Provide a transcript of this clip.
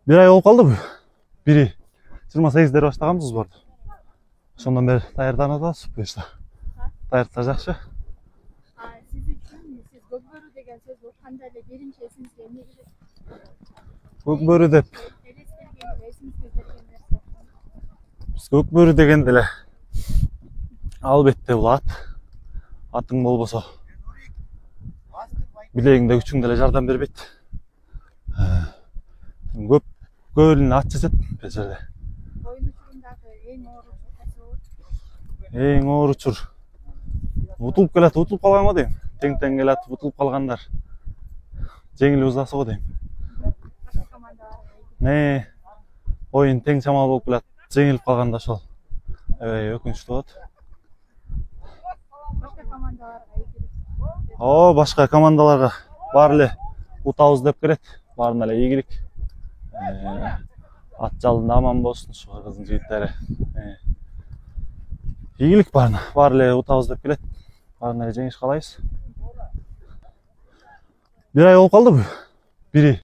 Bir ay болуп калдыбы? Бири 28'дер баштаганбыз сборду. Ошондон бери даярданып атабыз буюшта. Даярдыктар жакшы. Siz için siz Gökbörü деген söz bu kanda ile birinci esinizle ne gibi? Көкбөрү деп. Eleştirgeni, esiniz gözlergenler. Биз көкбөрү деген деле албетте бул ат. Атың болбосо билегиңде күчүң деле жардам бербейт. Көп эле ат жасат бул жерде. Oyun uçurumdaki en ağır uçur kaçı olur? Эң оор учур. Утулуп калган го дейм. Тең келе атып утулуп калгандар. Жеңил узасы го дейм. Başka komandalar. Не, оюн тең чамал болуп келат. Жеңилип калганда ошол. Өкүнүчтүү болот. Başka komandalara ilgili. Башка командаларга баары эле утабыз деп келет. Баарына эле ийгилик. Ат жалында аман болсун ушу кыздын жигиттери. Ийгилик баарына. Баары эле утабыз деп келет. Баарына эле жеңиш каалайбыз. Bir ay болуп калдыбы? Бири